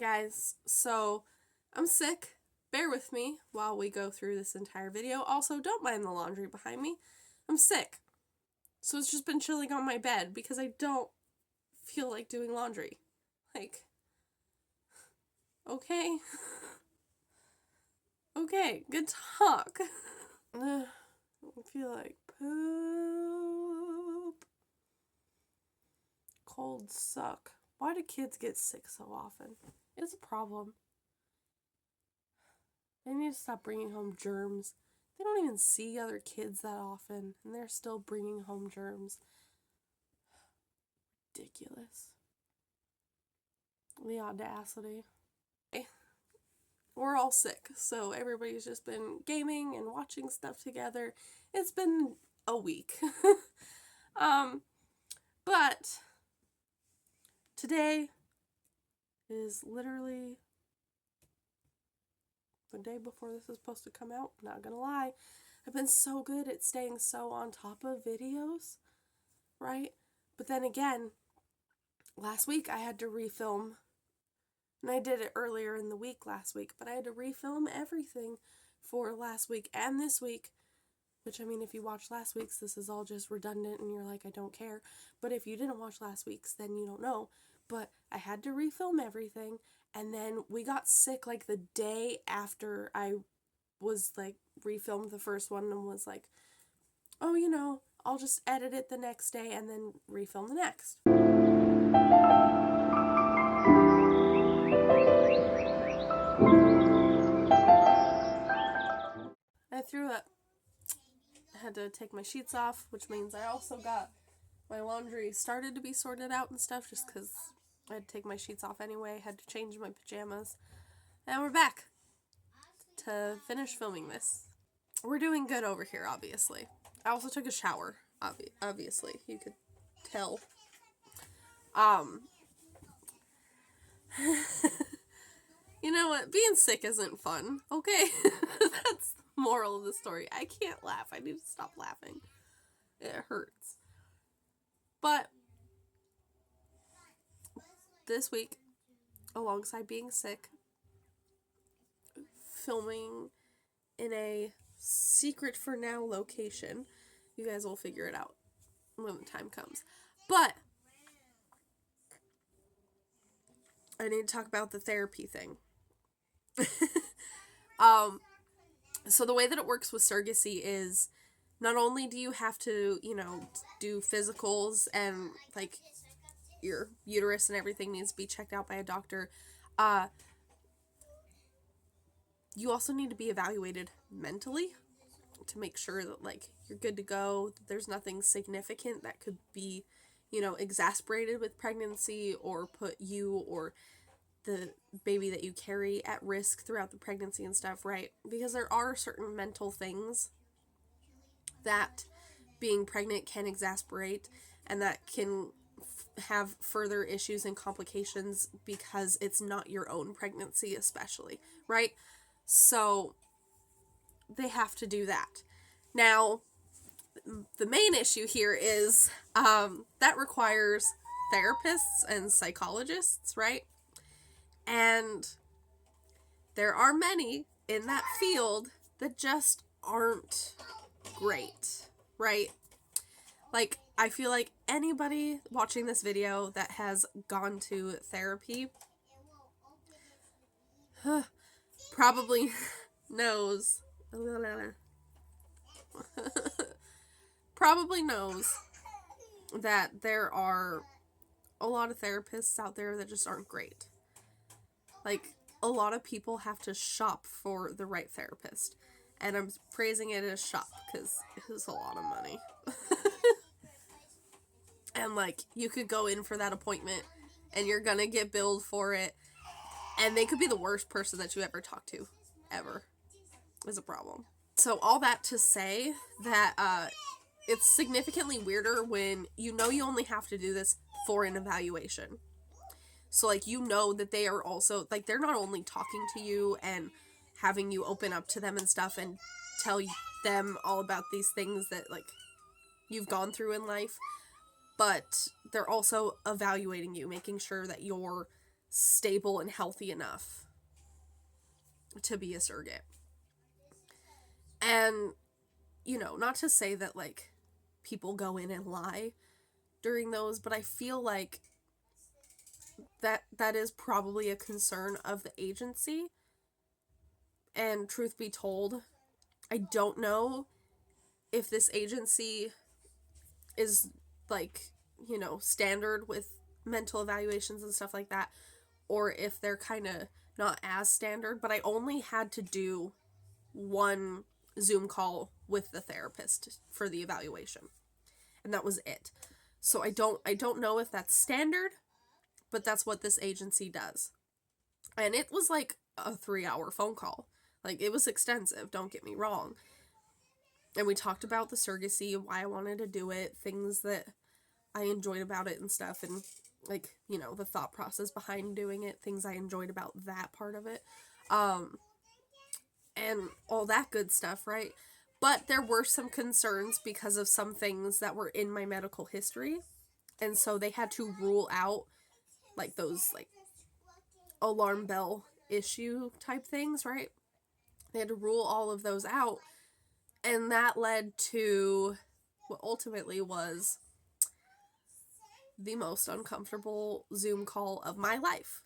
guys, so I'm sick. Bear with me while we go through this entire video. Also, don't mind the laundry behind me. I'm sick. So it's just been chilling on my bed because I don't feel like doing laundry. Like, okay. Okay, good talk. I feel like poop. Colds suck. Why do kids get sick so often? It's a problem. They need to stop bringing home germs. They don't even see other kids that often, and they're still bringing home germs. Ridiculous. The audacity. We're all sick, so everybody's just been gaming and watching stuff together. It's been a week. But today is literally the day before this is supposed to come out. Not gonna lie, I've been so good at staying so on top of videos, right? But then again, last week I had to refilm, and I did it earlier in the week last week, but I had to refilm everything for last week and this week, which, I mean, if you watched last week's, this is all just redundant and you're like, I don't care. But if you didn't watch last week's, then you don't know. But I had to refilm everything, and then we got sick like the day after I was like refilmed the first one and was like, oh, you know, I'll just edit it the next day and then refilm the next. I threw up. I had to take my sheets off, which means I also got my laundry started to be sorted out and stuff, just because I had to take my sheets off anyway, had to change my pajamas. And we're back to finish filming this. We're doing good over here, obviously. I also took a shower, obviously. You could tell. You know what? Being sick isn't fun, okay? That's the moral of the story. I can't laugh. I need to stop laughing. It hurts. But this week, alongside being sick, filming in a secret for now location. You guys will figure it out when the time comes. But I need to talk about the therapy thing. So the way that it works with surrogacy is not only do you have to, you know, do physicals and like your uterus and everything needs to be checked out by a doctor, you also need to be evaluated mentally to make sure that like you're good to go, that there's nothing significant that could be, you know, exasperated with pregnancy or put you or the baby that you carry at risk throughout the pregnancy and stuff, right? Because there are certain mental things that being pregnant can exasperate and that can have further issues and complications because it's not your own pregnancy, especially, right? So they have to do that. Now, the main issue here is that requires therapists and psychologists, right? And there are many in that field that just aren't great, right? Like, I feel like anybody watching this video that has gone to therapy probably knows that there are a lot of therapists out there that just aren't great. Like, a lot of people have to shop for the right therapist. And I'm praising it as shop because it is a lot of money. And, like, you could go in for that appointment and you're gonna get billed for it. And they could be the worst person that you ever talk to. Ever. Is a problem. So, all that to say that it's significantly weirder when you know you only have to do this for an evaluation. So, like, you know that they are also, like, they're not only talking to you and having you open up to them and stuff and tell them all about these things that, like, you've gone through in life, but they're also evaluating you, making sure that you're stable and healthy enough to be a surrogate. And, you know, not to say that, like, people go in and lie during those, but I feel like that is probably a concern of the agency. And truth be told, I don't know if this agency is, like, you know, standard with mental evaluations and stuff like that, or if they're kind of not as standard, but I only had to do one Zoom call with the therapist for the evaluation, and that was it. So I don't know if that's standard, but that's what this agency does. And it was like a 3-hour phone call. Like, it was extensive, don't get me wrong. And we talked about the surrogacy, why I wanted to do it, things that I enjoyed about it and stuff, and, like, you know, the thought process behind doing it, things I enjoyed about that part of it, and all that good stuff, right? But there were some concerns because of some things that were in my medical history, and so they had to rule out, like, those, like, alarm bell issue type things, right? They had to rule all of those out, and that led to what ultimately was the most uncomfortable Zoom call of my life.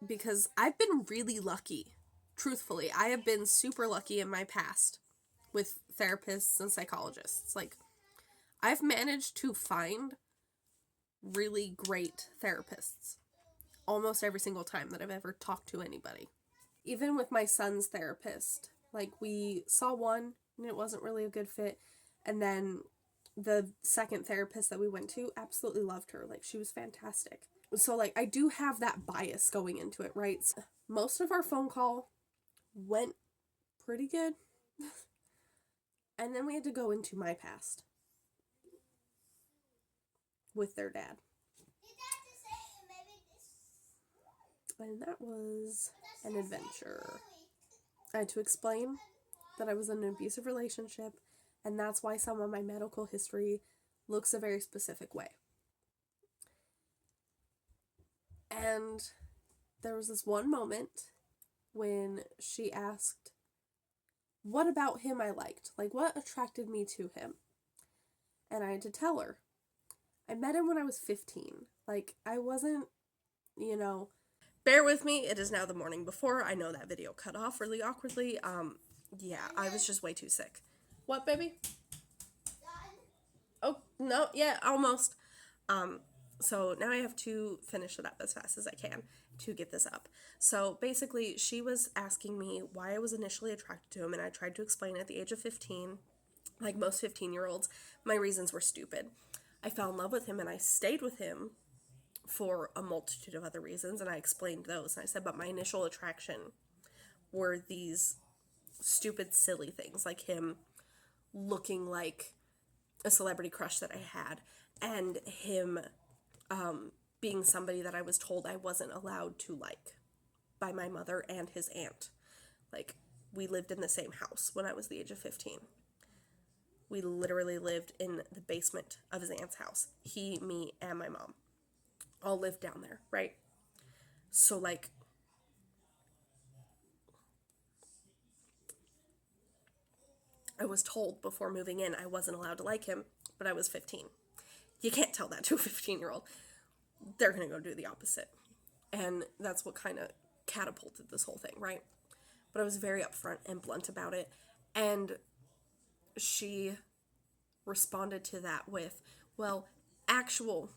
Because I've been really lucky. Truthfully, I have been super lucky in my past with therapists and psychologists. Like, I've managed to find really great therapists almost every single time that I've ever talked to anybody. Even with my son's therapist, like, we saw one and it wasn't really a good fit, and then the second therapist that we went to, absolutely loved her. Like, she was fantastic. So, like, I do have that bias going into it, right? So most of our phone call went pretty good. And then we had to go into my past with their dad. And that was an adventure. I had to explain that I was in an abusive relationship, and that's why some of my medical history looks a very specific way. And there was this one moment when she asked, what about him I liked? Like, what attracted me to him? And I had to tell her. I met him when I was 15. Like, I wasn't, you know... Bear with me, it is now the morning before. I know that video cut off really awkwardly. Yeah, I was just way too sick. What, baby? Oh, no, yeah, almost. So now I have to finish it up as fast as I can to get this up. So basically, she was asking me why I was initially attracted to him, and I tried to explain at the age of 15, like most 15-year-olds, my reasons were stupid. I fell in love with him, and I stayed with him for a multitude of other reasons, and I explained those. And I said, but my initial attraction were these stupid, silly things, like him looking like a celebrity crush that I had, and him being somebody that I was told I wasn't allowed to like by my mother and his aunt. Like, we lived in the same house when I was the age of 15. We literally lived in the basement of his aunt's house. He, me, and my mom all lived down there, right? So, like, I was told before moving in I wasn't allowed to like him, but I was 15. You can't tell that to a 15-year-old. They're going to go do the opposite. And that's what kind of catapulted this whole thing, right? But I was very upfront and blunt about it. And she responded to that with, well,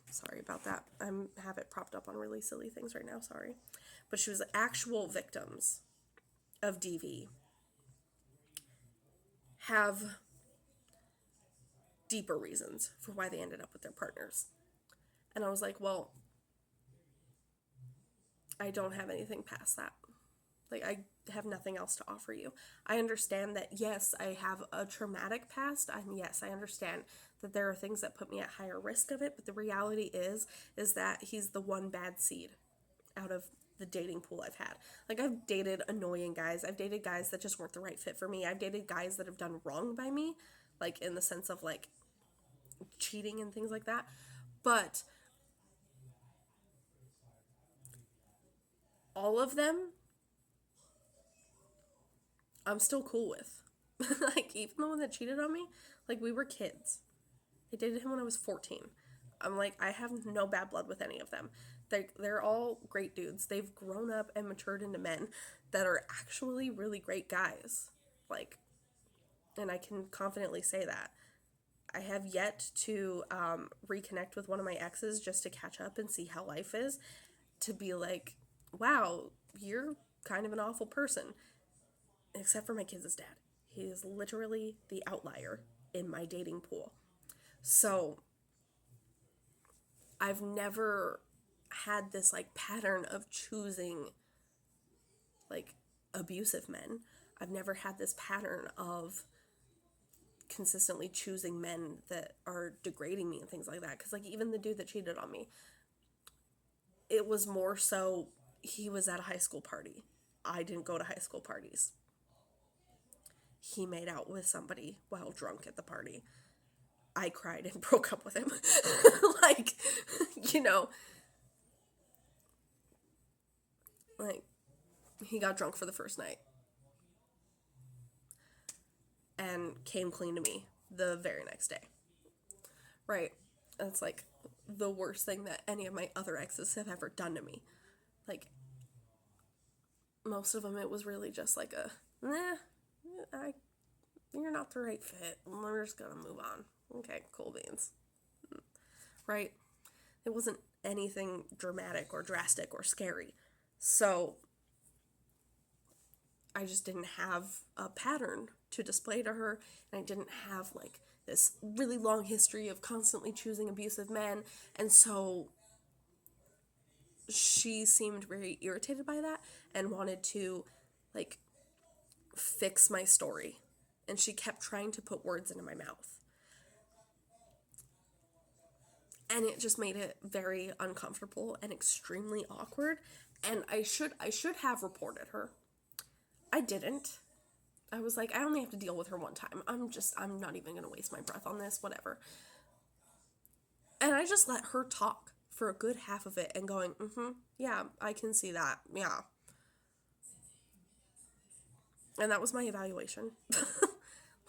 sorry about that. I have it propped up on really silly things right now, sorry. But she was actual victims of DV have deeper reasons for why they ended up with their partners. And I was like, well, I don't have anything past that. Like, I have nothing else to offer you. I understand that, yes, I have a traumatic past, and yes, I understand that there are things that put me at higher risk of it, but the reality is that he's the one bad seed out of the dating pool I've had. Like, I've dated annoying guys. I've dated guys that just weren't the right fit for me. I've dated guys that have done wrong by me, like, in the sense of, like, cheating and things like that. But all of them, I'm still cool with. Like, even the one that cheated on me, like, we were kids. I dated him when I was 14. I'm like, I have no bad blood with any of them. They're all great dudes. They've grown up and matured into men that are actually really great guys. Like, and I can confidently say that. I have yet to reconnect with one of my exes just to catch up and see how life is. To be like, wow, you're kind of an awful person. Except for my kids' dad. He is literally the outlier in my dating pool. So, I've never had this, like, pattern of choosing, like, abusive men. I've never had this pattern of consistently choosing men that are degrading me and things like that. Because, like, even the dude that cheated on me, it was more so he was at a high school party. I didn't go to high school parties. He made out with somebody while drunk at the party. I cried and broke up with him. Like, you know, like, he got drunk for the first night and came clean to me the very next day. Right? That's like the worst thing that any of my other exes have ever done to me. Like, most of them, it was really just like a, you're not the right fit. We're just gonna move on. Okay, cool beans. Right? It wasn't anything dramatic or drastic or scary. So, I just didn't have a pattern to display to her, and I didn't have, like, this really long history of constantly choosing abusive men, and so she seemed very irritated by that and wanted to, like, fix my story, and she kept trying to put words into my mouth. And it just made it very uncomfortable and extremely awkward, and I should have reported her. I didn't. I was like, I only have to deal with her one time. I'm not even going to waste my breath on this, whatever. And I just let her talk for a good half of it and going, yeah, I can see that, yeah. And that was my evaluation.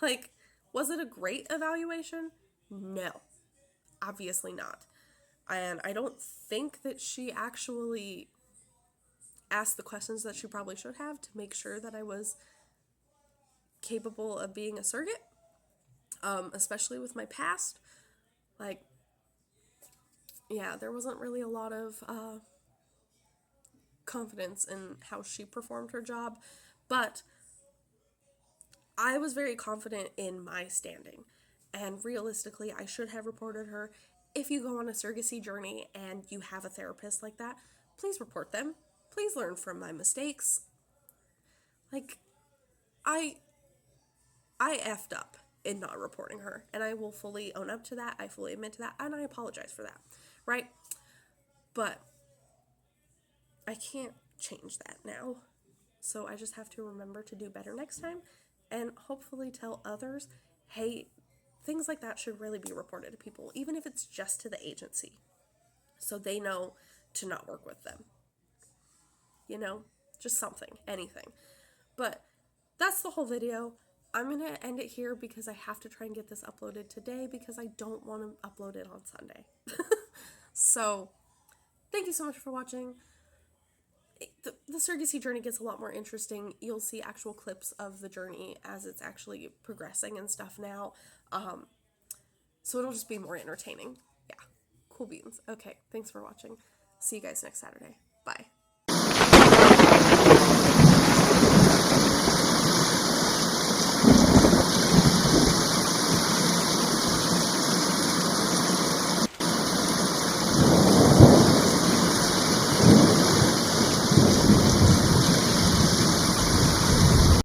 Like, was it a great evaluation? No, obviously not. And I don't think that she actually asked the questions that she probably should have to make sure that I was capable of being a surrogate, especially with my past. Like, yeah, there wasn't really a lot of confidence in how she performed her job, but I was very confident in my standing, and realistically, I should have reported her. If you go on a surrogacy journey and you have a therapist like that, please report them. Please learn from my mistakes. Like, I effed up in not reporting her, and I will fully own up to that. I fully admit to that, and I apologize for that, right? But I can't change that now, so I just have to remember to do better next time, and hopefully tell others, hey, things like that should really be reported to people, even if it's just to the agency, so they know to not work with them. You know, just something, anything. But that's the whole video. I'm going to end it here because I have to try and get this uploaded today because I don't want to upload it on Sunday. So, thank you so much for watching. The surrogacy journey gets a lot more interesting. You'll see actual clips of the journey as it's actually progressing and stuff now. So it'll just be more entertaining. Yeah, cool beans. Okay, thanks for watching. See you guys next Saturday. Bye.